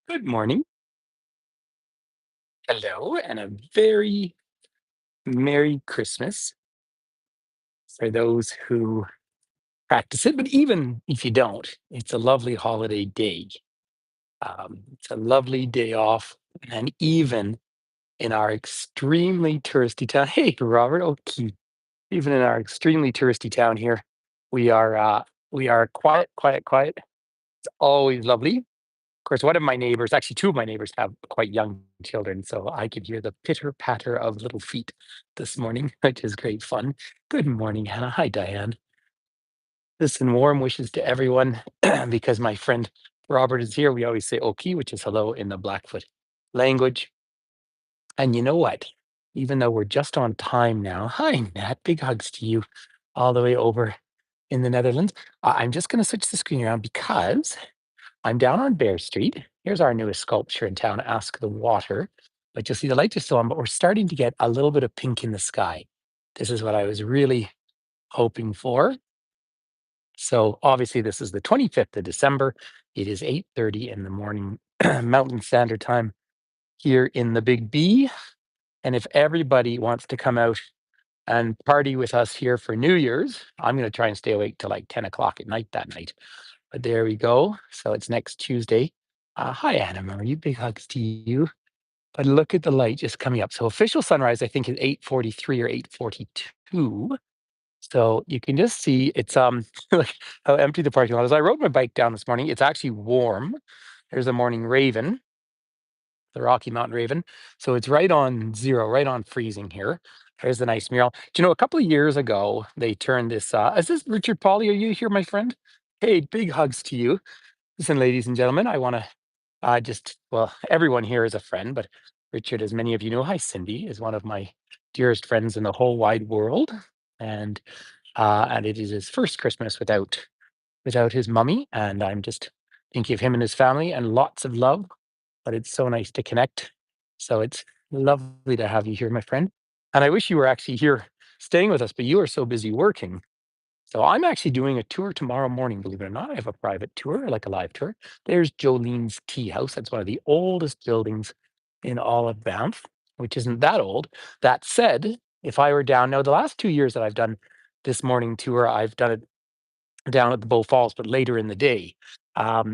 Good morning. Hello, and a very Merry Christmas for those who practice it. But even if you don't, it's a lovely holiday day. It's a lovely day off. And even in our extremely touristy town, hey, Robert, oh, cute. Even in our extremely touristy town here, we are quiet, quiet, quiet. It's always lovely. Of course, one of my neighbors, actually, two of my neighbors have quite young children, so I could hear the pitter patter of little feet this morning, which is great fun. Good morning, Hannah. Hi, Diane. Listen, warm wishes to everyone because my friend Robert is here. We always say Oki, which is hello in the Blackfoot language. And you know what? Even though we're just on time now, hi, Nat. Big hugs to you all the way over in the Netherlands. I'm just going to switch the screen around because I'm down on Bear Street. Here's our newest sculpture in town, Ask the Water. But you'll see the lights are still on, but we're starting to get a little bit of pink in the sky. This is what I was really hoping for. So obviously this is the 25th of December. It is 8:30 in the morning Mountain Standard Time here in the Big B. And if everybody wants to come out and party with us here for New Year's, I'm going to try and stay awake till like 10 o'clock at night that night. But there we go. So it's next Tuesday. Hi, Anna Marie. Big hugs to you. But look at the light just coming up. So official sunrise, I think, is 8:43 or 8:42. So you can just see it's like how empty the parking lot is. I rode my bike down this morning. It's actually warm. There's a morning raven, the Rocky Mountain raven. So it's right on zero, right on freezing here. There's the nice mural. Do you know a couple of years ago they turned this is this Richard Polly? Are you here, my friend? Hey, big hugs to you. Listen, ladies and gentlemen, I want to well, everyone here is a friend, but Richard, as many of you know, hi, Cindy, is one of my dearest friends in the whole wide world. And it is his first Christmas without his mummy. And I'm just thinking of him and his family and lots of love. But it's so nice to connect. So it's lovely to have you here, my friend. And I wish you were actually here staying with us, but you are so busy working. So I'm actually doing a tour tomorrow morning, believe it or not. I have a private tour, like a live tour. There's Jolene's Tea House. That's one of the oldest buildings in all of Banff, which isn't that old. That said, if I were down now, the last 2 years that I've done this morning tour, I've done it down at the Bow Falls, but later in the day. Hi,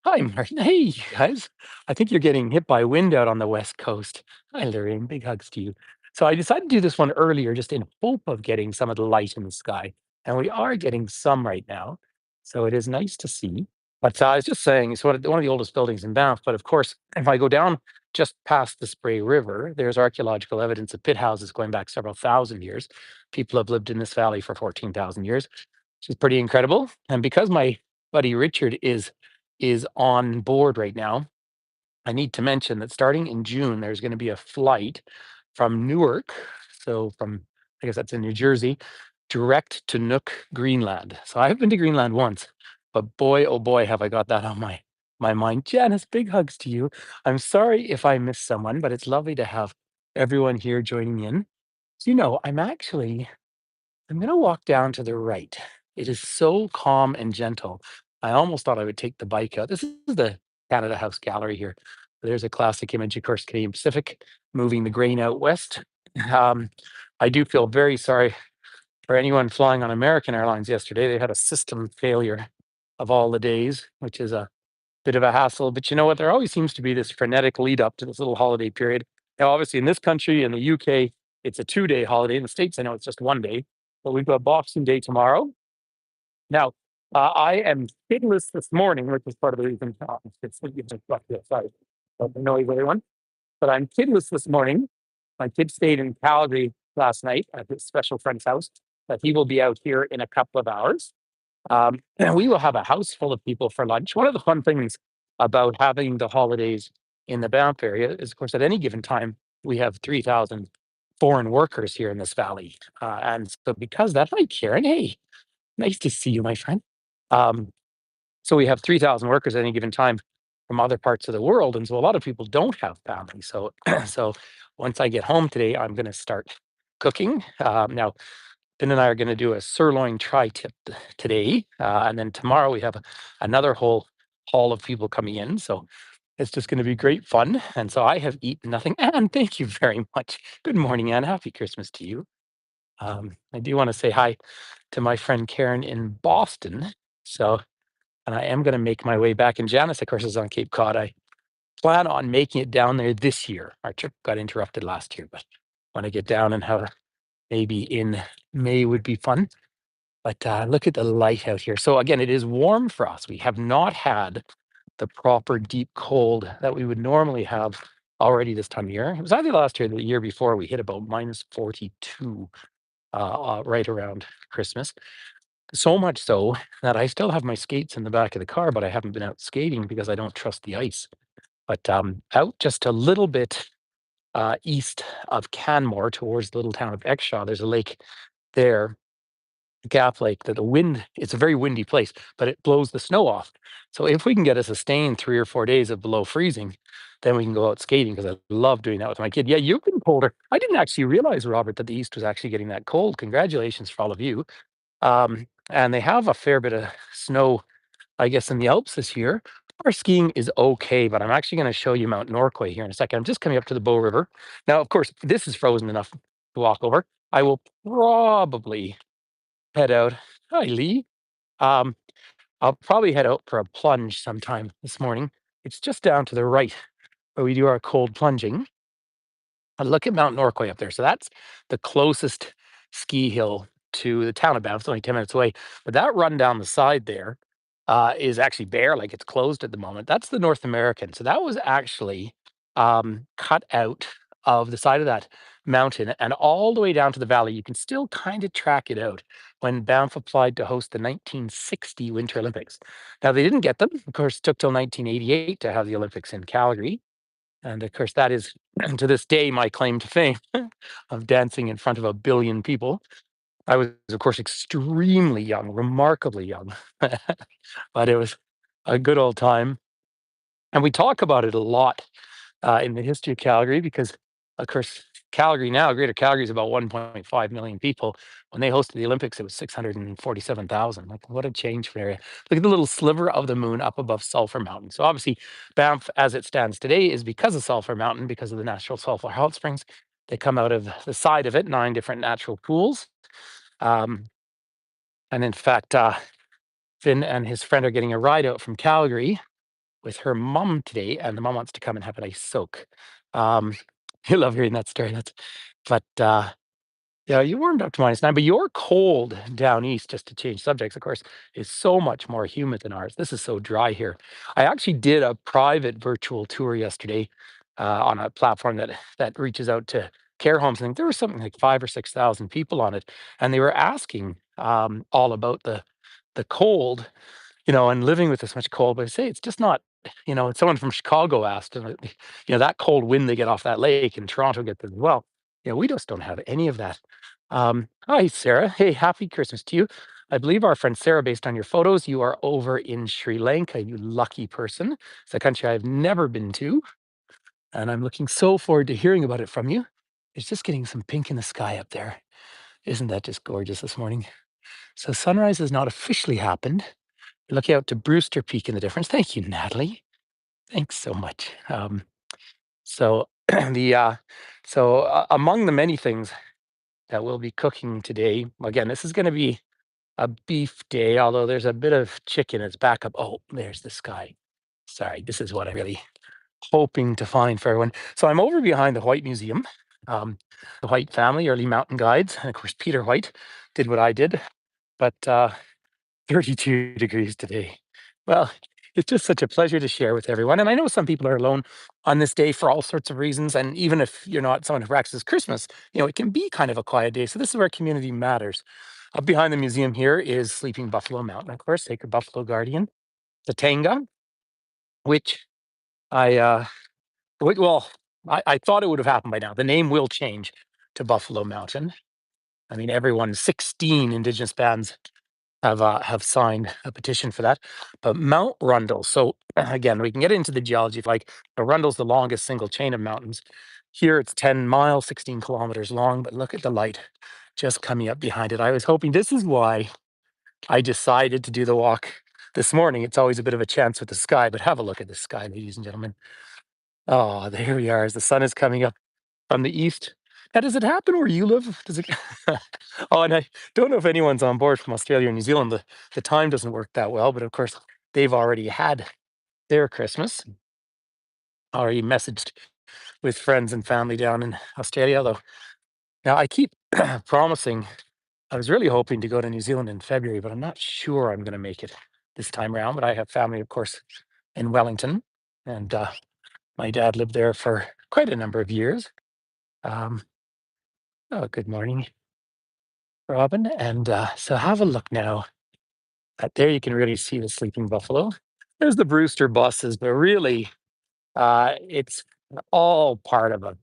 Martin. Hey, you guys. I think you're getting hit by wind out on the West Coast. Hi, Lorraine. Big hugs to you. So I decided to do this one earlier just in hope of getting some of the light in the sky. And we are getting some right now. So it is nice to see. But I was just saying, it's one of the oldest buildings in Banff. But of course, if I go down just past the Spray River, there's archaeological evidence of pit houses going back several thousand years. People have lived in this valley for 14,000 years, which is pretty incredible. And because my buddy Richard is on board right now, I need to mention that starting in June, there's going to be a flight from Newark, so from I guess that's in New Jersey, direct to Nook, Greenland. So I've been to Greenland once, but boy, oh boy, have I got that on my mind. Janice, big hugs to you. I'm sorry if I missed someone, but it's lovely to have everyone here joining in. So, I'm going to walk down to the right. It is so calm and gentle. I almost thought I would take the bike out. This is the Canada House Gallery here. There's a classic image, of course, Canadian Pacific moving the grain out west. Um, I do feel very sorry for anyone flying on American Airlines yesterday. They had a system failure of all the days, which is a bit of a hassle. But you know what? There always seems to be this frenetic lead up to this little holiday period. Now, obviously, in this country, in the UK, it's a 2 day holiday. In the States, I know it's just 1 day, but we've got Boxing Day tomorrow. Now, I am kidless this morning, which is part of the reason sorry about the noise, everyone. But I'm kidless this morning. My kid stayed in Calgary last night at his special friend's house, but he will be out here in a couple of hours. And we will have a house full of people for lunch. One of the fun things about having the holidays in the Banff area is, of course, at any given time, we have 3,000 foreign workers here in this valley. And so, because that, hi, Karen, hey, nice to see you, my friend. Um, so, we have 3,000 workers at any given time from other parts of the world. And so, a lot of people don't have family. So, so once I get home today, I'm going to start cooking. Now, Ben and I are going to do a sirloin tri-tip today, and then tomorrow we have another whole haul of people coming in. So It's just going to be great fun. And so I have eaten nothing. And thank you very much. Good morning, Anne. Happy Christmas to you. I do want to say hi to my friend Karen in Boston. So, and I am going to make my way back. And Janice, of course, is on Cape Cod. I plan on making it down there this year. Our trip got interrupted last year, but when I get down and have maybe in May would be fun. But look at the light out here. So again, it is warm for us. We have not had the proper deep cold that we would normally have already this time of year. It was either last year or the year before we hit about minus 42 right around Christmas. So much so that I still have my skates in the back of the car, but I haven't been out skating because I don't trust the ice. But out just a little bit east of Canmore towards the little town of Exshaw, there's a lake there, Gap Lake, that the wind, it's a very windy place, but it blows the snow off. So if we can get a sustained 3 or 4 days of below freezing, then we can go out skating because I love doing that with my kid. Yeah, you've been colder. I didn't actually realize, Robert, that the East was actually getting that cold. Congratulations for all of you. And they have a fair bit of snow, I guess, in the Alps this year. Our skiing is okay, but I'm actually going to show you Mount Norquay here in a second. I'm just coming up to the Bow River. Now, of course, this is frozen enough to walk over. I will probably head out. Hi, Lee. Um, I'll probably head out for a plunge sometime this morning. It's just down to the right where we do our cold plunging. And look at Mount Norquay up there. So that's the closest ski hill to the town of Banff. It's only 10 minutes away. But that run down the side there is actually bare, like it's closed at the moment. That's the North American. So that was actually cut out of the side of that mountain and all the way down to the valley. You can still kind of track it out when Banff applied to host the 1960 Winter Olympics. Now, they didn't get them. Of course, it took till 1988 to have the Olympics in Calgary. And of course, that is to this day my claim to fame of dancing in front of a billion people. I was, of course, extremely young, remarkably young, but it was a good old time. And we talk about it a lot in the history of Calgary because, of course, Calgary now, Greater Calgary is about 1.5 million people. When they hosted the Olympics, it was 647,000. Like, what a change for an area. Look at the little sliver of the moon up above Sulphur Mountain. So, obviously, Banff, as it stands today, is because of Sulphur Mountain, because of the natural sulphur hot springs. They come out of the side of it, 9 different natural pools. Um, and in fact, Finn and his friend are getting a ride out from Calgary with her mom today, and the mom wants to come and have a nice soak. Um, you love hearing that story. But yeah, you warmed up to -9, but your cold down east, just to change subjects, of course, is so much more humid than ours. This is so dry here. I actually did a private virtual tour yesterday on a platform that reaches out to care homes. I think there was something like 5 or 6 thousand people on it, and they were asking all about the cold, and living with this much cold. But I say it's just not, someone from Chicago asked, and that cold wind they get off that lake, and Toronto gets it as well. We just don't have any of that. Hi, Sarah. Hey, happy Christmas to you. I believe our friend Sarah, based on your photos, you are over in Sri Lanka. You lucky person. It's a country I've never been to, and I'm looking so forward to hearing about it from you. It's just getting some pink in the sky up there. Isn't that just gorgeous this morning? So sunrise has not officially happened. Looking out to Brewster Peak in the difference. Thank you, Natalie. Thanks so much. So the among the many things that we'll be cooking today, again, this is going to be a beef day, although there's a bit of chicken. It's back up. Oh, there's the sky. Sorry, this is what I'm really hoping to find for everyone. So I'm over behind the White Museum, the White family, early mountain guides, and of course Peter White did what I did, but 32 degrees today. Well, it's just such a pleasure to share with everyone. And I know some people are alone on this day for all sorts of reasons. And even if you're not someone who practices Christmas, it can be kind of a quiet day. So this is where community matters. Up behind the museum here is Sleeping Buffalo Mountain, of course, Sacred Buffalo Guardian, the Tanga, which I, well, I thought it would have happened by now. The name will change to Buffalo Mountain. I mean, 16 Indigenous bands have signed a petition for that. But Mount Rundle. So again, we can get into the geology. Like the Rundle's the longest single chain of mountains. Here it's 10 miles, 16 kilometers long. But look at the light just coming up behind it. I was hoping this is why I decided to do the walk this morning, it's always a bit of a chance with the sky, but have a look at the sky, ladies and gentlemen. Oh, there we are as the sun is coming up from the east. Now, does it happen where you live? Does it? Oh, and I don't know if anyone's on board from Australia or New Zealand. The time doesn't work that well, but of course, they've already had their Christmas, already messaged with friends and family down in Australia. Though now I keep promising, I was really hoping to go to New Zealand in February, but I'm not sure I'm going to make it this time around. But I have family, of course, in Wellington, and my dad lived there for quite a number of years. Um, oh, good morning, Robin. And so have a look now. There you can really see the sleeping buffalo. There's the Brewster buses, but really, it's all part of a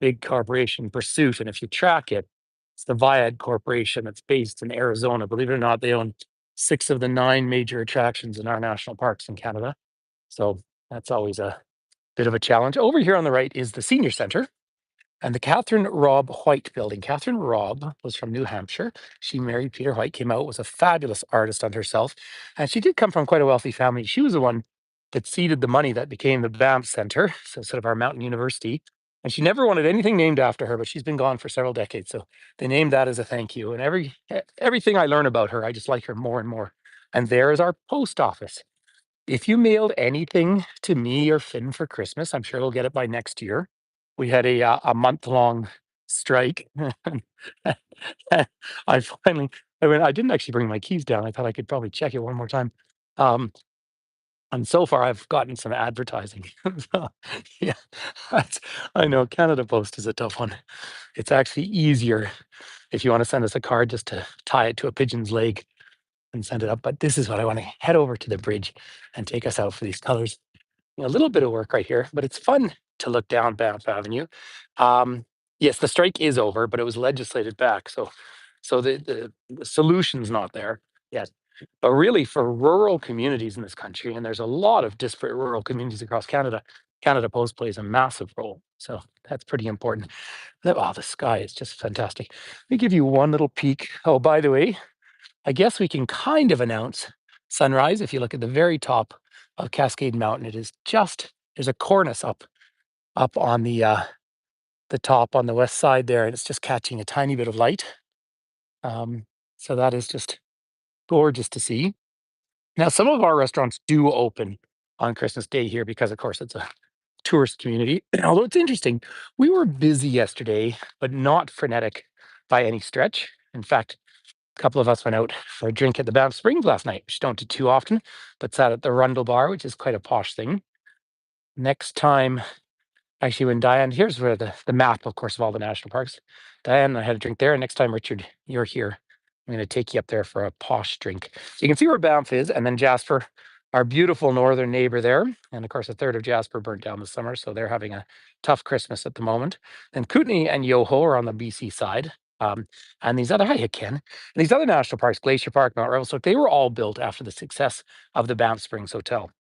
big corporation pursuit. And if you track it, it's the Viad Corporation that's based in Arizona. Believe it or not, they own six of the nine major attractions in our national parks in Canada. So that's always a bit of a challenge. Over here on the right is the senior center and the Catherine Robb White building. Catherine Robb was from New Hampshire. She married Peter White, came out, was a fabulous artist on herself. And she did come from quite a wealthy family. She was the one that seeded the money that became the Banff Center, so sort of our mountain university. And she never wanted anything named after her, but she's been gone for several decades. So they named that as a thank you. And everything I learn about her, I just like her more and more. And there is our post office. If you mailed anything to me or Finn for Christmas, I'm sure he'll get it by next year. We had a month-long strike. I finally, I didn't actually bring my keys down. I thought I could probably check it one more time. Um, and so far, I've gotten some advertising. So, yeah, that's, I know Canada Post is a tough one. It's actually easier if you want to send us a card just to tie it to a pigeon's leg and send it up. But this is what I want to head over to the bridge and take us out for these colors. A little bit of work right here, but it's fun to look down Banff Avenue. Um, yes, the strike is over, but it was legislated back. So the solution's not there yet. But really, for rural communities in this country, and there's a lot of disparate rural communities across Canada, Canada Post plays a massive role. So that's pretty important. Oh, the sky is just fantastic. Let me give you one little peek. Oh, by the way, I guess we can kind of announce sunrise. If you look at the very top of Cascade Mountain, it is just there's a cornice up on the top on the west side there, and it's just catching a tiny bit of light. Um, so that is just gorgeous to see. Now, some of our restaurants do open on Christmas Day here because, of course, it's a tourist community. Although it's interesting, we were busy yesterday, but not frenetic by any stretch. In fact, a couple of us went out for a drink at the Banff Springs last night, which don't do too often, but sat at the Rundle Bar, which is quite a posh thing. Next time, actually, when Diane, here's where the map, of course, of all the national parks. Diane and I had a drink there. And next time, Richard, you're here, I'm going to take you up there for a posh drink. So you can see where Banff is, and then Jasper, our beautiful northern neighbor there. And of course, a third of Jasper burnt down this summer, so they're having a tough Christmas at the moment. Then Kootenay and Yoho are on the BC side. And these other, hi, Ken. And these other national parks, Glacier Park, Mount Revelstoke, they were all built after the success of the Banff Springs Hotel.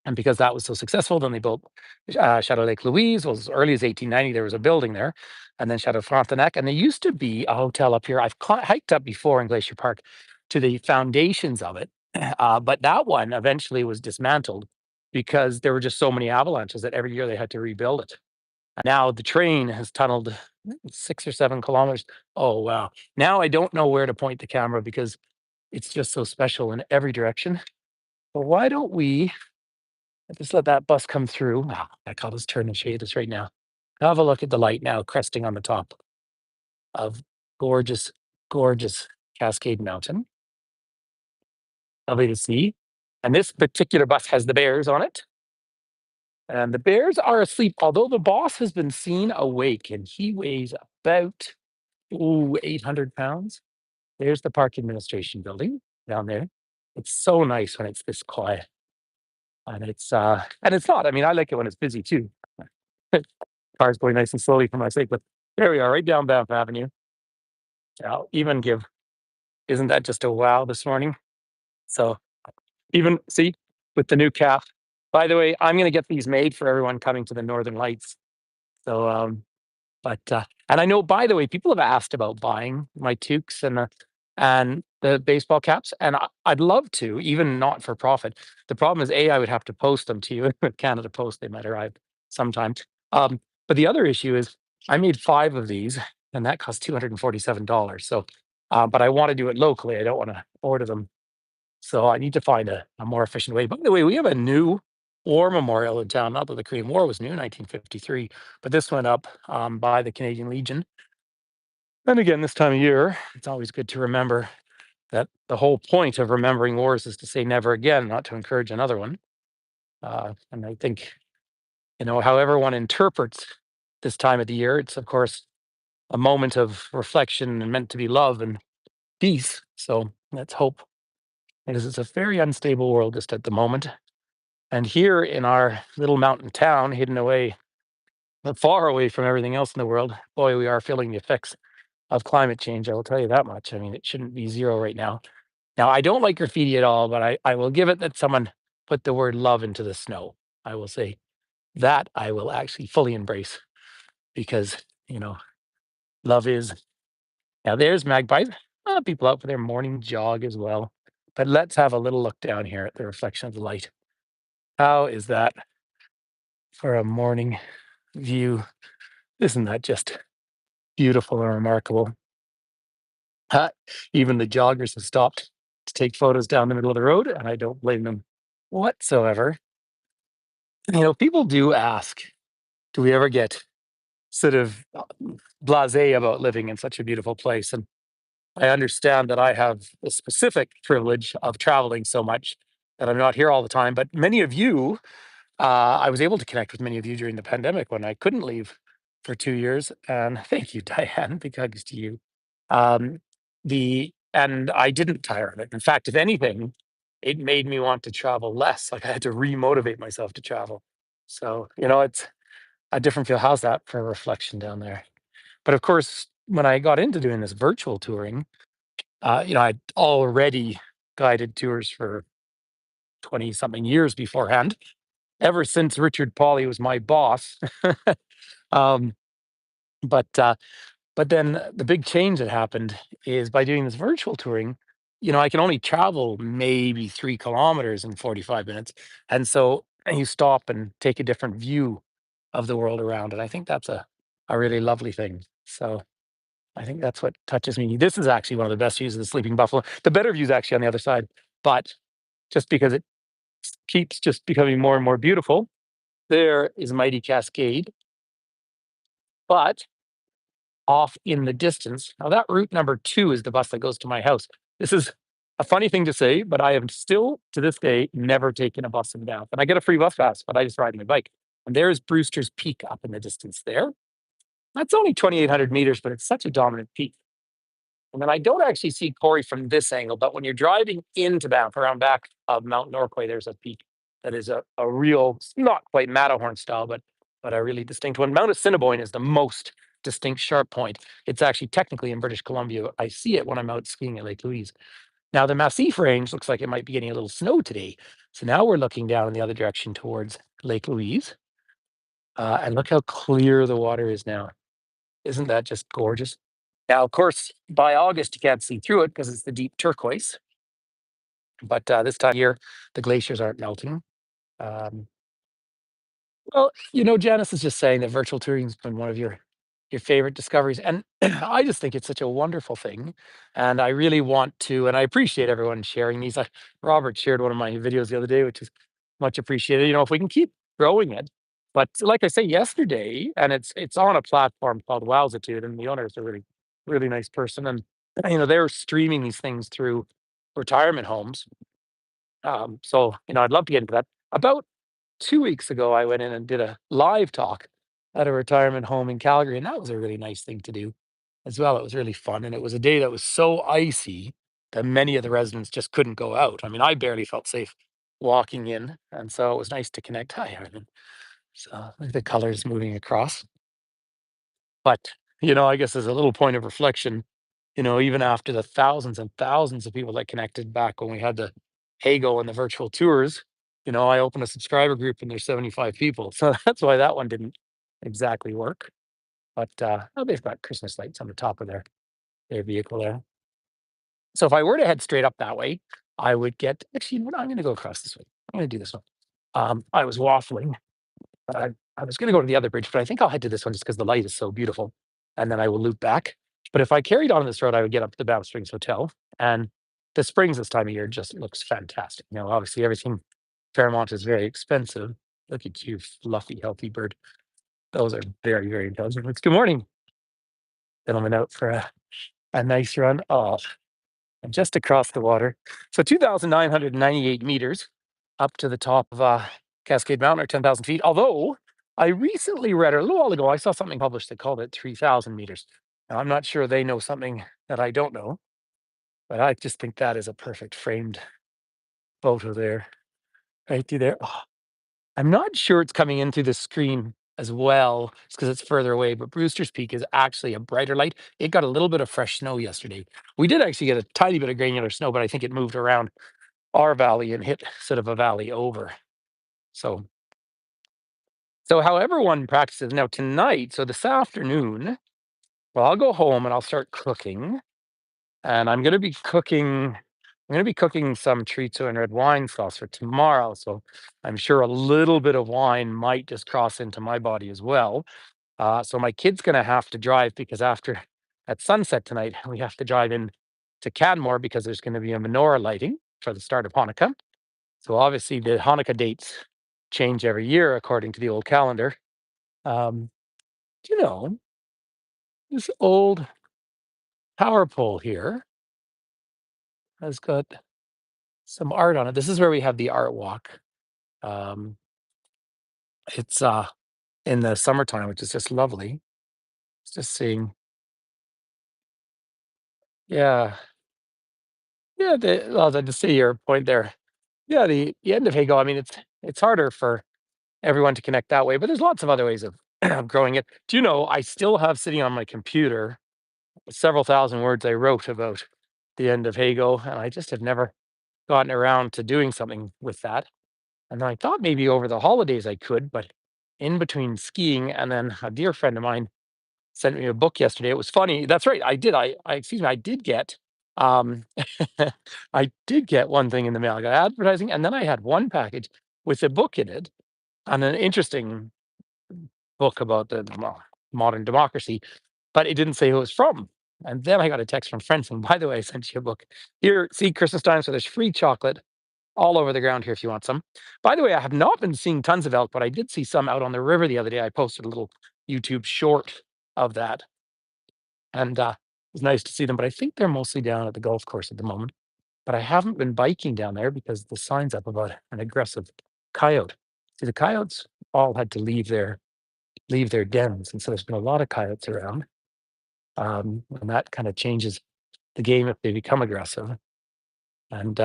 And because that was so successful, then they built Chateau Lake Louise. Well, as early as 1890, there was a building there, and then Chateau Frontenac. And there used to be a hotel up here. I've hiked up before in Glacier Park to the foundations of it, but that one eventually was dismantled because there were just so many avalanches that every year they had to rebuild it. And now the train has tunneled 6 or 7 kilometers. Oh wow! Now I don't know where to point the camera because it's just so special in every direction. But why don't we? Just let that bus come through. Wow, I'll just turn and show you this right now. Have a look at the light now cresting on the top of gorgeous, gorgeous Cascade Mountain. Lovely to see. And this particular bus has the bears on it. And the bears are asleep, although the boss has been seen awake and he weighs about 800 pounds. There's the park administration building down there. It's so nice when it's this quiet. And it's not. I mean, I like it when it's busy too. Cars going nice and slowly for my sake, but there we are, right down Banff Avenue. I'll even give, isn't that just a wow this morning? So even see with the new cap. By the way, I'm going to get these made for everyone coming to the Northern Lights. So, and I know, by the way, people have asked about buying my toques, and and the baseball caps, and I'd love to, even not for profit. The problem is, A, I would have to post them to you with Canada Post. They might arrive sometime. But the other issue is I made 5 of these, and that cost $247. So, but I want to do it locally. I don't want to order them. So I need to find a more efficient way. By the way, we have a new war memorial in town. Not that the Korean War was new, 1953, but this went up by the Canadian Legion. And again, this time of year, it's always good to remember that the whole point of remembering wars is to say never again, not to encourage another one. And I think, however one interprets this time of the year, it's of course a moment of reflection and meant to be love and peace. So let's hope, because it's a very unstable world just at the moment. And here in our little mountain town, hidden away, far away from everything else in the world, boy, we are feeling the effects of climate change. I will tell you that much. I mean, it shouldn't be zero right now. Now, I don't like graffiti at all, but I will give it that someone put the word love into the snow. I will say that I will actually fully embrace because, you know, love is. Now, there's magpies. People out for their morning jog as well. But let's have a little look down here at the reflection of the light. How is that for a morning view? Isn't that just beautiful and remarkable? Uh, Even the joggers have stopped to take photos down the middle of the road, and I don't blame them whatsoever. People do ask, do we ever get sort of blasé about living in such a beautiful place? And I understand that I have the specific privilege of traveling so much that I'm not here all the time. But many of you, I was able to connect with many of you during the pandemic when I couldn't leave for 2 years. And thank you, Diane. Big hugs to you. Um, and I didn't tire of it. In fact, if anything, it made me want to travel less. Like I had to remotivate myself to travel. So, it's a different feel. How's that for reflection down there? But of course, when I got into doing this virtual touring, I'd already guided tours for 20 something years beforehand, ever since Richard Pauly was my boss. um, but But then the big change that happened is by doing this virtual touring, I can only travel maybe 3 kilometers in 45 minutes. And so you stop and take a different view of the world around. And I think that's a really lovely thing. So I think that's what touches me. This is actually one of the best views of the Sleeping Buffalo. The better view is actually on the other side. But just because it keeps just becoming more and more beautiful, there is Mighty Cascade. But off in the distance. Now, that route number 2 is the bus that goes to my house. This is a funny thing to say, but I have still, to this day, never taken a bus in Banff. And I get a free bus pass, but I just ride my bike. And there's Brewster's Peak up in the distance there. That's only 2,800 meters, but it's such a dominant peak. And then I don't actually see Corey from this angle, but when you're driving into Banff, around back of Mount Norquay, there's a peak that is a real, not quite Matterhorn style, but a really distinct one. Mount Assiniboine is the most distinct sharp point. It's actually technically in British Columbia. I see it when I'm out skiing at Lake Louise. Now the Massif Range looks like it might be getting a little snow today. So now we're looking down in the other direction towards Lake Louise. And look how clear the water is now. Isn't that just gorgeous? Now, of course, by August, you can't see through it because it's the deep turquoise. But this time of year, the glaciers aren't melting. Um, well, Janice is just saying that virtual touring has been one of your favorite discoveries, and I just think it's such a wonderful thing. And I really want to, and I appreciate everyone sharing these. Robert shared one of my videos the other day, which is much appreciated. If we can keep growing it. But like I say, yesterday, and it's on a platform called Wowsitude, and the owner is a really, really nice person, and they're streaming these things through retirement homes. So I'd love to get into that. About 2 weeks ago, I went in and did a live talk at a retirement home in Calgary, and that was a really nice thing to do as well. It was really fun, and it was a day that was so icy that many of the residents just couldn't go out. I mean, I barely felt safe walking in, and so it was nice to connect. Hi, Ivan. So look at the colors moving across. But I guess as a little point of reflection, even after the thousands and thousands of people that connected back when we had the Hago and the virtual tours, I opened a subscriber group and there's 75 people. So that's why that one didn't exactly work. But they've got Christmas lights on the top of their vehicle there. So if I were to head straight up that way, I would get actually, you know what, I'm gonna go across this way. I'm gonna do this one. I was waffling, but I was gonna go to the other bridge, but I think I'll head to this one just because the light is so beautiful, and then I will loop back. But if I carried on this road, I would get up to the Banff Springs Hotel, and the springs this time of year just looks fantastic. You know, obviously everything Fairmont is very expensive. Look at you, fluffy, healthy bird. Those are very, very intelligent. It's good morning, gentlemen, out for a nice run. Oh, and just across the water. So 2,998 meters up to the top of Cascade Mountain, or 10,000 feet. Although I recently read, or a little while ago, I saw something published that called it 3,000 meters. Now, I'm not sure they know something that I don't know, but I just think that is a perfect framed photo there, right through there. Oh, I'm not sure it's coming in through the screen as well, because it's further away, but Brewster's Peak is actually a brighter light. It got a little bit of fresh snow yesterday. We did actually get a tiny bit of granular snow, but I think it moved around our valley and hit sort of a valley over. So, so however one practices now tonight, so this afternoon, well, I'll go home and I'll start cooking, and I'm going to be cooking some chorizo and red wine sauce for tomorrow. So I'm sure a little bit of wine might just cross into my body as well. So my kid's going to have to drive, because after at sunset tonight, we have to drive in to Canmore because there's going to be a menorah lighting for the start of Hanukkah. So obviously the Hanukkah dates change every year according to the old calendar. Um, do you know this old power pole here has got some art on it? This is where we have the art walk. Um, it's in the summertime, which is just lovely. It's just seeing, yeah, yeah. To see your point there, yeah. The end of Hago. I mean, it's harder for everyone to connect that way, but there's lots of other ways of of growing it. Do you know? I still have sitting on my computer several thousand words I wrote about the end of Hago, and I just have never gotten around to doing something with that. And then I thought maybe over the holidays I could, but in between skiing, and then a dear friend of mine sent me a book yesterday. It was funny. That's right. I did. I excuse me. I did get. Um, I did get one thing in the mail. I got advertising, and then I had one package with a book in it, and an interesting book about the modern democracy, but it didn't say who it was from. And then I got a text from friends saying, by the way, I sent you a book. Here, see Christmas time, so there's free chocolate all over the ground here if you want some. By the way, I have not been seeing tons of elk, but I did see some out on the river the other day. I posted a little YouTube short of that, and it was nice to see them. But I think they're mostly down at the golf course at the moment. But I haven't been biking down there because the sign's up about an aggressive coyote. See, the coyotes all had to leave their dens, and so there's been a lot of coyotes around. And that kind of changes the game if they become aggressive. And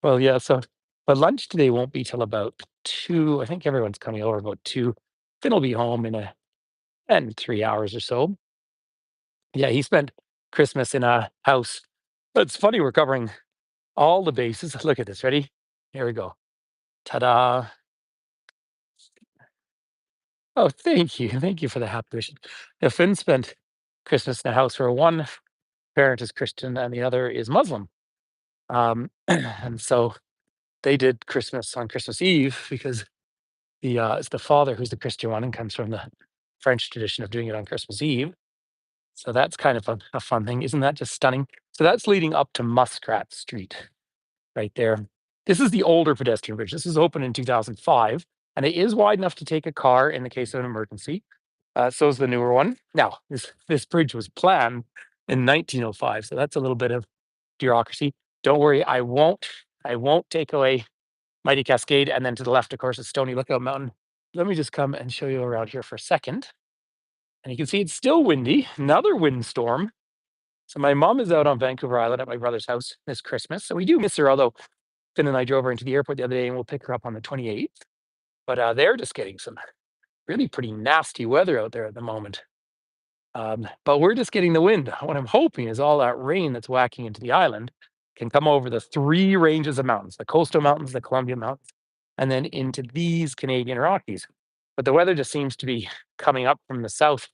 well, yeah. So, but lunch today won't be till about 2. I think everyone's coming over about 2. Finn will be home in 3 hours or so. Yeah, he spent Christmas in a house. It's funny, we're covering all the bases. Look at this. Ready? Here we go. Ta-da! Oh, thank you, thank you for the happy wishes. Yeah, Finn spent Christmas in a house where one parent is Christian and the other is Muslim. And so they did Christmas on Christmas Eve because it's the father who's the Christian one and comes from the French tradition of doing it on Christmas Eve. So that's kind of a fun thing. Isn't that just stunning? So that's leading up to Muskrat Street right there. This is the older pedestrian bridge. This was opened in 2005, and it is wide enough to take a car in the case of an emergency. So is the newer one. Now, this bridge was planned in 1905, so that's a little bit of bureaucracy. Don't worry, I won't take away Mighty Cascade, and then to the left, of course, is Stony Lookout Mountain. Let me just come and show you around here for a second. And you can see it's still windy, another windstorm. So my mom is out on Vancouver Island at my brother's house this Christmas. So we do miss her, although Finn and I drove her into the airport the other day and we'll pick her up on the 28th. But they're just getting some really pretty nasty weather out there at the moment. But we're just getting the wind. What I'm hoping is all that rain that's whacking into the island can come over the 3 ranges of mountains, the coastal mountains, the Columbia Mountains, and then into these Canadian Rockies. But the weather just seems to be coming up from the south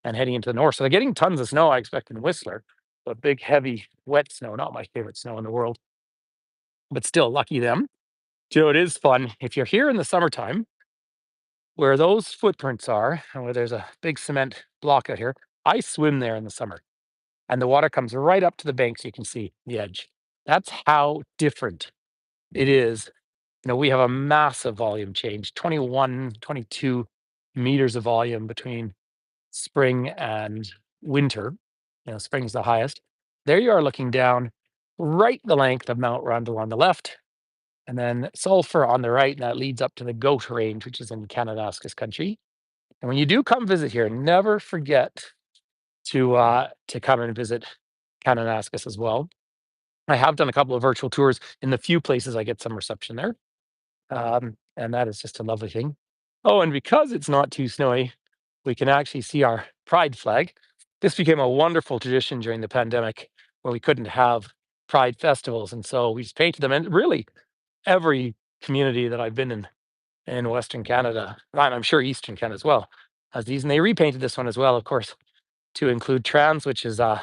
and heading into the north. So they're getting tons of snow, I expect, in Whistler. but big, heavy, wet snow. Not my favorite snow in the world, but still, lucky them. Do you know, it is fun if you're here in the summertime where those footprints are, and where there's a big cement block out here. I swim there in the summer, and the water comes right up to the banks. You can see the edge. That's how different it is. You know, we have a massive volume change, 21, 22 meters of volume between spring and winter. You know, spring's the highest. There you are looking down right the length of Mount Rundle on the left, and then Sulphur on the right, and that leads up to the Goat Range, which is in Kananaskis country. And when you do come visit here, never forget to come and visit Kananaskis as well. I have done a couple of virtual tours in the few places I get some reception there, and that is just a lovely thing. Oh, and because it's not too snowy, we can actually see our pride flag. This became a wonderful tradition during the pandemic where we couldn't have pride festivals, and so we just painted them. And really, every community that I've been in Western Canada, and I'm sure Eastern Canada as well, has these. And they repainted this one as well, of course, to include trans, which is a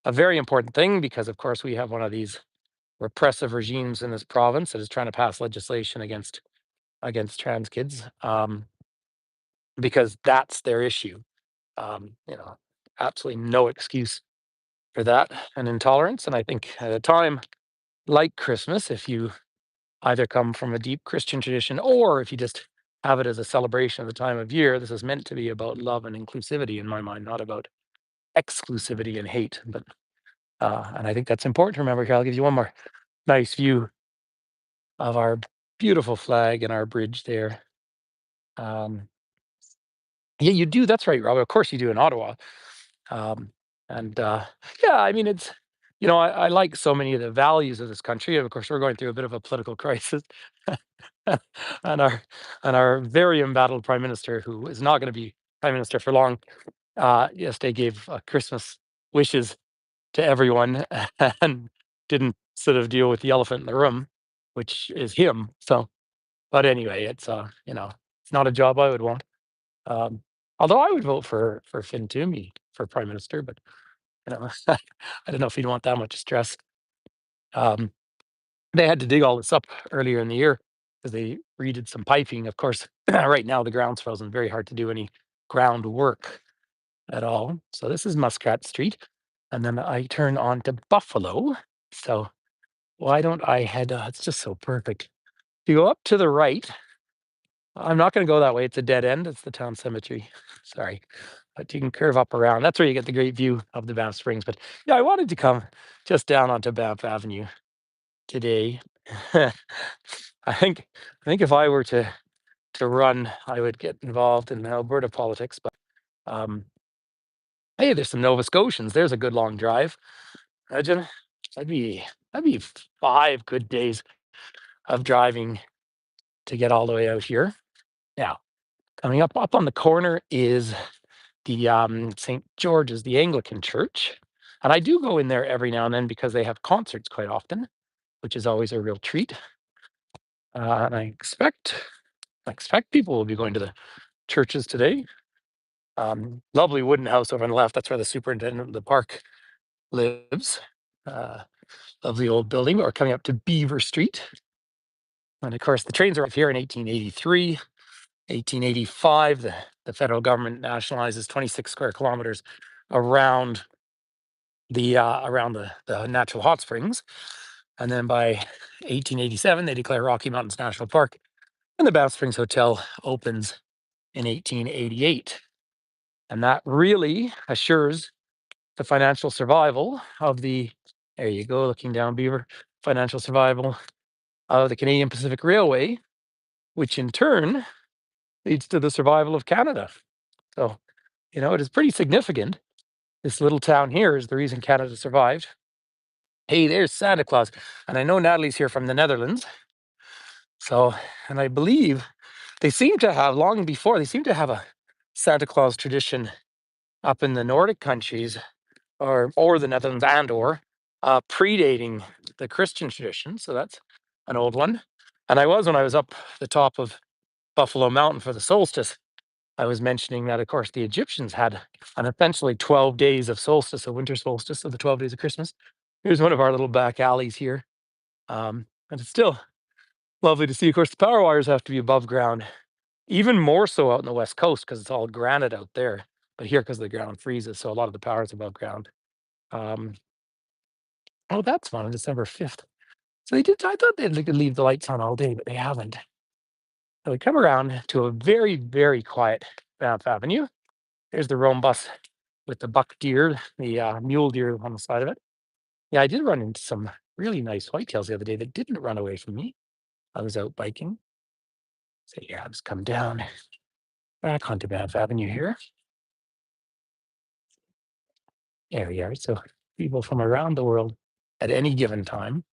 very important thing because, of course, we have one of these repressive regimes in this province that is trying to pass legislation against trans kids, because that's their issue. You know, absolutely no excuse for that and intolerance. And I think at a time like Christmas, if you either come from a deep Christian tradition or if you just have it as a celebration of the time of year, this is meant to be about love and inclusivity in my mind, not about exclusivity and hate. But and I think that's important to remember here. I'll give you one more nice view of our beautiful flag and our bridge there. Um, yeah, you do. That's right, Robert. Of course, you do in Ottawa. Um, and yeah, I mean, it's, you know, I like so many of the values of this country. And of course, we're going through a bit of a political crisis, and our very embattled prime minister, who is not going to be prime minister for long, yesterday gave Christmas wishes to everyone and didn't sort of deal with the elephant in the room, which is him. So, but anyway, it's you know, it's not a job I would want. Um, although I would vote for Finn Toomey for prime minister, but you know, I don't know if he'd want that much stress. Um, they had to dig all this up earlier in the year because they redid some piping. Of course, right now the ground's frozen, very hard to do any ground work at all. So this is Muskrat Street, and then I turn on to Buffalo. So why don't I head? It's just so perfect. If you go up to the right, I'm not going to go that way. It's a dead end. It's the town cemetery. Sorry, but you can curve up around. That's where you get the great view of the Banff Springs. But yeah, I wanted to come just down onto Banff Avenue today. I think if I were to run, I would get involved in Alberta politics. But um, hey, there's some Nova Scotians. There's a good long drive. Imagine that'd be that'd be 5 good days of driving to get all the way out here. Now, coming up on the corner is the St. George's, the Anglican Church, and I do go in there every now and then because they have concerts quite often, which is always a real treat. And I expect people will be going to the churches today. Lovely wooden house over on the left. That's where the superintendent of the park lives. Uh, Lovely old building. We're coming up to Beaver Street. And of course, the trains are up here in 1883. 1885, the federal government nationalizes 26 square kilometers around the natural hot springs. And then by 1887, they declare Rocky Mountains National Park. And the Banff Springs Hotel opens in 1888. And that really assures the financial survival of there you go, looking down Beaver, financial survival of the Canadian Pacific Railway, which in turn leads to the survival of Canada. So, you know, it is pretty significant. This little town here is the reason Canada survived. Hey, there's Santa Claus. And I know Natalie's here from the Netherlands. So, and I believe they seem to have, long before, they seem to have a Santa Claus tradition up in the Nordic countries or the Netherlands or predating the Christian tradition. So that's an old one. And when I was up the top of Buffalo Mountain for the solstice, I was mentioning that, of course, the Egyptians had an essentially 12 days of solstice, a winter solstice, so the 12 days of Christmas. Here's one of our little back alleys here. And it's still lovely to see. Of course, the power wires have to be above ground, even more so out in the West Coast because it's all granite out there. But here, because the ground freezes, so a lot of the power is above ground. Um, oh, that's fun on December 5th. So they did. I thought they'd like to leave the lights on all day, but they haven't. So we come around to a very, very quiet Banff Avenue. There's the Rome bus with the buck deer, the mule deer on the side of it. Yeah, I did run into some really nice whitetails the other day that didn't run away from me. I was out biking. So yeah, I'll just come down back onto Banff Avenue here. There we are. So people from around the world at any given time.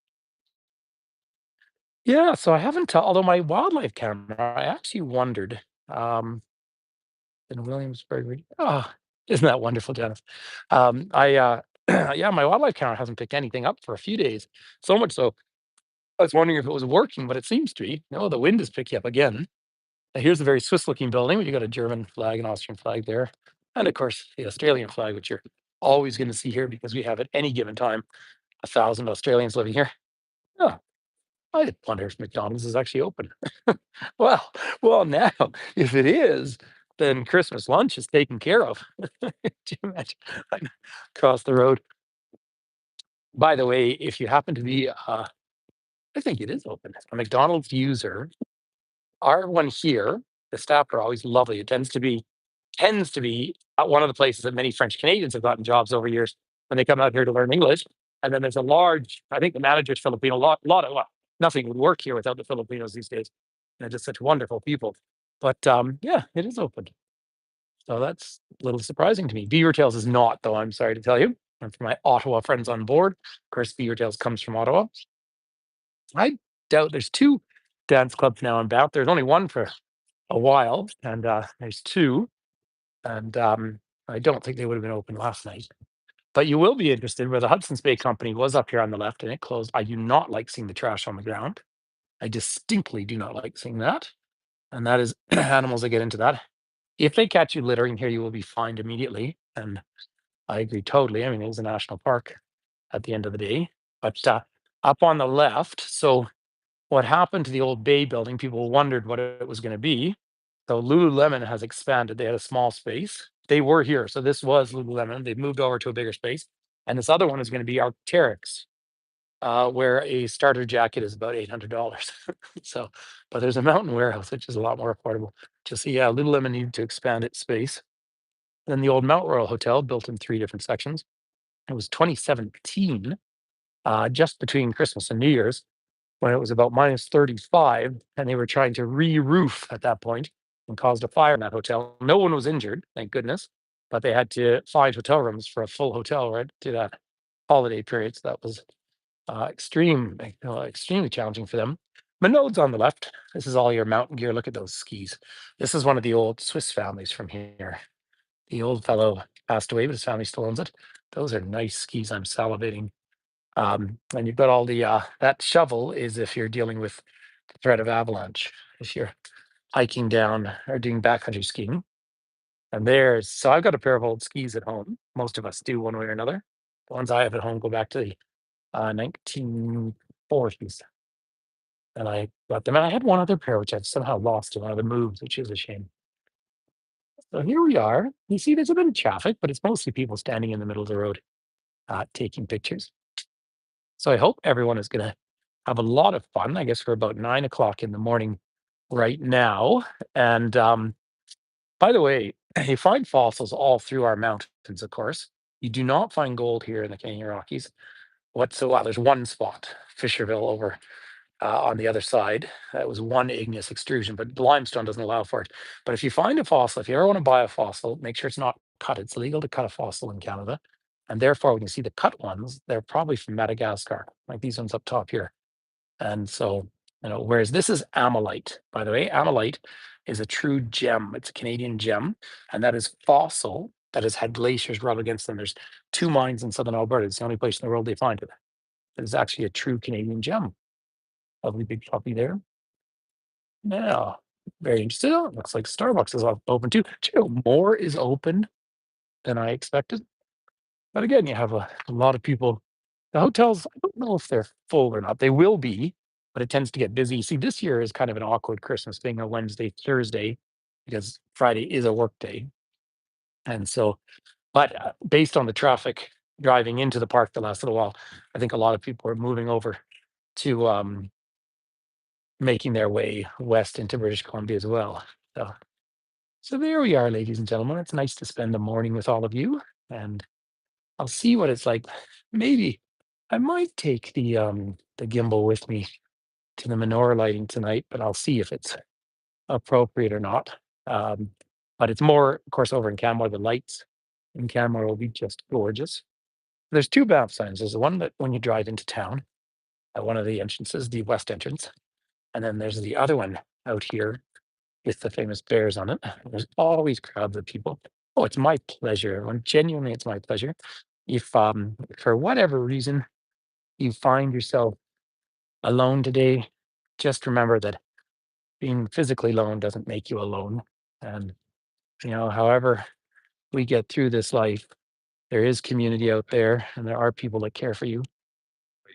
Yeah, so I haven't, although my wildlife camera, I actually wondered, in Williamsburg. Oh, isn't that wonderful, Janice? Yeah, my wildlife camera hasn't picked anything up for a few days. So much so, I was wondering if it was working, but it seems to be. No, the wind is picking up again. Now, here's a very Swiss-looking building. You got a German flag and Austrian flag there, and of course the Australian flag, which you're always going to see here because we have at any given time 1,000 Australians living here. Oh, I wonder if McDonald's is actually open. Well, well, now if it is, then Christmas lunch is taken care of. Could you imagine? Like, across the road. By the way, if you happen to be, I think it is open, a McDonald's user, our one here, the staff are always lovely. It tends to be one of the places that many French Canadians have gotten jobs over years when they come out here to learn English. And then there's a large, I think the manager's Filipino, lot of, well, nothing would work here without the Filipinos these days. They're just such wonderful people. But yeah, it is open. So that's a little surprising to me. Beaver Tails is not, though, I'm sorry to tell you. And for my Ottawa friends on board, of course, Beaver Tails comes from Ottawa. I doubt there's two dance clubs now in Banff. There's only one for a while, and there's two. And I don't think they would have been open last night. But you will be interested where the Hudson's Bay Company was up here on the left and it closed. I do not like seeing the trash on the ground. I distinctly do not like seeing that. And that is animals that get into that. If they catch you littering here, you will be fined immediately. And I agree totally. I mean, it's a national park at the end of the day. But up on the left, so what happened to the old Bay building, people wondered what it was going to be. So Lululemon has expanded. They had a small space. They were here. So this was Lululemon. They've moved over to a bigger space. And this other one is going to be Arc'teryx, where a starter jacket is about $800. So, but there's a mountain warehouse, which is a lot more affordable. Just see, yeah, Lululemon needed to expand its space. Then the old Mount Royal Hotel, built in three different sections. It was 2017, just between Christmas and New Year's, when it was about minus 35, and they were trying to re-roof at that point and caused a fire in that hotel. No one was injured, thank goodness, but they had to find hotel rooms for a full hotel right to that holiday period. So that was extremely challenging for them. Minode's on the left. This is all your mountain gear. Look at those skis. This is one of the old Swiss families from here. The old fellow passed away, but his family still owns it. Those are nice skis. I'm salivating. And you've got all the that shovel is if you're dealing with the threat of avalanche, if you're hiking down or doing backcountry skiing. And there's so I've got a pair of old skis at home. Most of us do one way or another. The ones I have at home go back to the 1940s. And I got them. And I had one other pair which I've somehow lost in one of the moves, which is a shame. So here we are. You see, there's a bit of traffic, but it's mostly people standing in the middle of the road taking pictures. So I hope everyone is going to have a lot of fun. I guess we're about 9 o'clock in the morning right now. And by the way, you find fossils all through our mountains, of course. You do not find gold here in the Canadian Rockies whatsoever. There's one spot, Fisherville, over on the other side. That was one igneous extrusion, but limestone doesn't allow for it. But if you find a fossil, if you ever want to buy a fossil, make sure it's not cut. It's illegal to cut a fossil in Canada. And therefore, when you see the cut ones, they're probably from Madagascar, like these ones up top here. And so, whereas this is amylite, by the way, amylite is a true gem. It's a Canadian gem, and that is fossil that has had glaciers rub against them. There's two mines in southern Alberta. It's the only place in the world they find it. It's actually a true Canadian gem. Lovely big puppy there. Now, Very interested. Oh, it looks like Starbucks is open too. Do you know, more is open than I expected. But again, you have a lot of people. The hotels, I don't know if they're full or not. They will be, but it tends to get busy. See, this year is kind of an awkward Christmas being a Wednesday, Thursday, because Friday is a work day. And so, but based on the traffic driving into the park the last little while, I think a lot of people are moving over to making their way west into British Columbia as well. So, so there we are, ladies and gentlemen. It's nice to spend the morning with all of you, and I'll see what it's like. Maybe I might take the gimbal with me to the menorah lighting tonight, but I'll see if it's appropriate or not. Um, but it's more, of course, over in Canmore. The lights in Canmore will be just gorgeous. There's two Banff signs. There's the one that when you drive into town at one of the entrances, the west entrance, and then there's the other one out here with the famous bears on it. There's always crowds of people. Oh, it's my pleasure, everyone. Genuinely, it's my pleasure. If for whatever reason you find yourself alone today, just remember that being physically alone doesn't make you alone. And however we get through this life, there is community out there and there are people that care for you.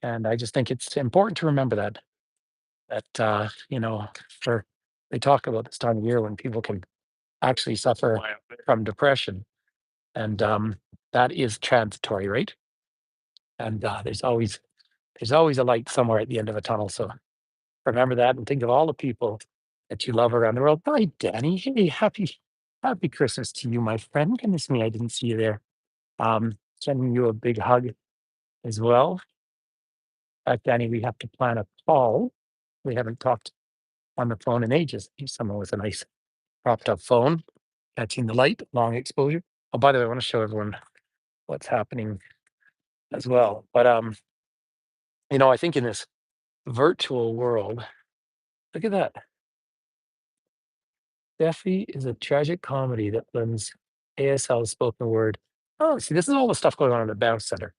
And I just think it's important to remember that for they talk about this time of year when people can actually suffer from depression. And that is transitory, right? And there's always a light somewhere at the end of a tunnel. So remember that and think of all the people that you love around the world. Hi, Danny. Hey, happy Christmas to you, my friend. Goodness me, I didn't see you there. Sending you a big hug as well. Danny, we have to plan a call. We haven't talked on the phone in ages. Here's someone with a nice propped up phone, catching the light, long exposure. Oh, by the way, I want to show everyone what's happening as well. But I think in this virtual world, look at that. Steffi is a tragic comedy that blends ASL spoken word. Oh, see, this is all the stuff going on in the Banff Center.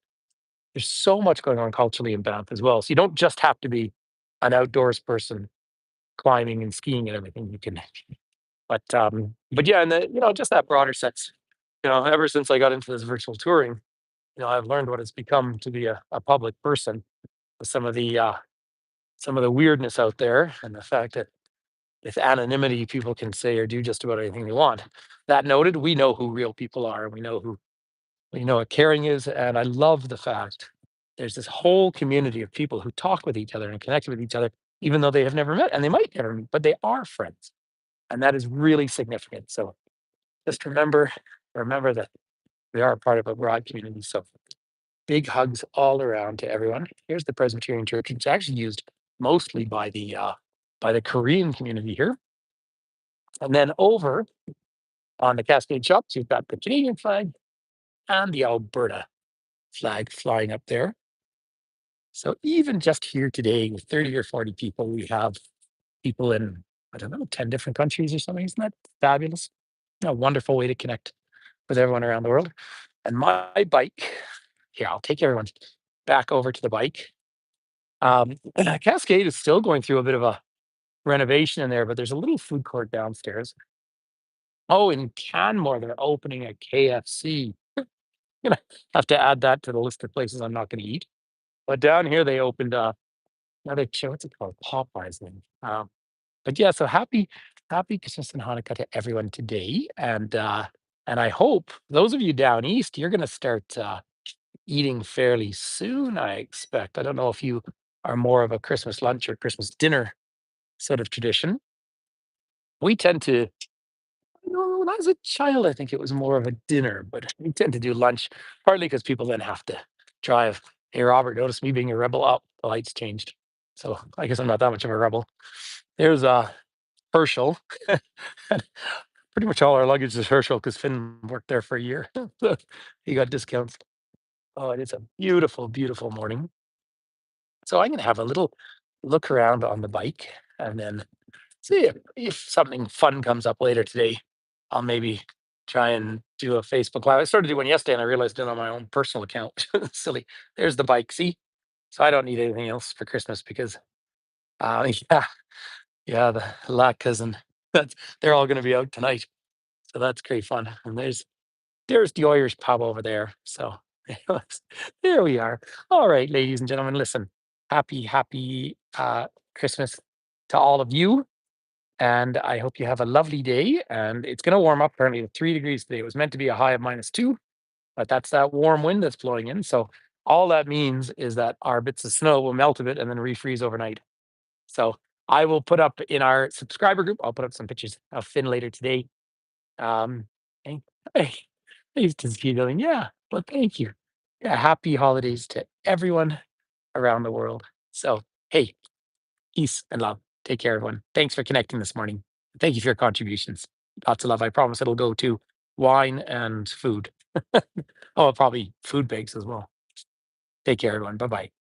There's so much going on culturally in Banff as well. So you don't just have to be an outdoors person climbing and skiing and everything. You can, but yeah, and just that broader sense. Ever since I got into this virtual touring, I've learned what it's become to be a public person with some of the weirdness out there and the fact that with anonymity, people can say or do just about anything they want. That noted, we know who real people are, and we know what caring is. And I love the fact there's this whole community of people who talk with each other and connect with each other, even though they have never met and they might never meet, but they are friends. And that is really significant. So just remember that we are a part of a broad community. So big hugs all around to everyone. Here's the Presbyterian Church. It's actually used mostly by the Korean community here. And then over on the Cascade Shops, you've got the Canadian flag and the Alberta flag flying up there. So even just here today with 30 or 40 people, we have people in, I don't know, 10 different countries or something. Isn't that fabulous? A wonderful way to connect with everyone around the world. And my bike, here, I'll take everyone back over to the bike. Cascade is still going through a bit of a renovation in there, but there's a little food court downstairs. Oh, in Canmore, they're opening a KFC. Gonna have to add that to the list of places I'm not going to eat. But down here, they opened another what's it called? Popeyes thing. But yeah, so happy Christmas and Hanukkah to everyone today, and I hope those of you down east, you're going to start eating fairly soon. I expect. I don't know if you are more of a Christmas lunch or Christmas dinner sort of tradition. We tend to. When I was a child, I think it was more of a dinner, but we tend to do lunch, partly because people then have to drive. Hey, Robert, notice me being a rebel. Oh, the lights changed. So I guess I'm not that much of a rebel. There's Herschel. Pretty much all our luggage is Herschel because Finn worked there for a year. So he got discounts. Oh, it is a beautiful, beautiful morning. So I'm going to have a little look around on the bike and then see if something fun comes up later today. I'll maybe try and do a Facebook Live. I started to do one yesterday and I realized it on my own personal account. Silly. There's the bike. See? So I don't need anything else for Christmas because, yeah, yeah, the la cousin That's they're all gonna be out tonight, so that's great fun. And there's the Irish pub over there. So there we are. All right, ladies and gentlemen, listen, happy Christmas to all of you. And I hope you have a lovely day. And it's going to warm up apparently to 3 degrees today. It was meant to be a high of -2, but that's that warm wind that's blowing in. So all that means is that our bits of snow will melt a bit and then refreeze overnight. So I will put up in our subscriber group, I'll put up some pictures of Finn later today. Um, and hey, nice to see you, darling. Yeah, well, thank you. Yeah, happy holidays to everyone around the world. So, hey, peace and love. Take care, everyone. Thanks for connecting this morning. Thank you for your contributions. Lots of love. I promise it'll go to wine and food. Oh, probably food bags as well. Take care, everyone. Bye bye.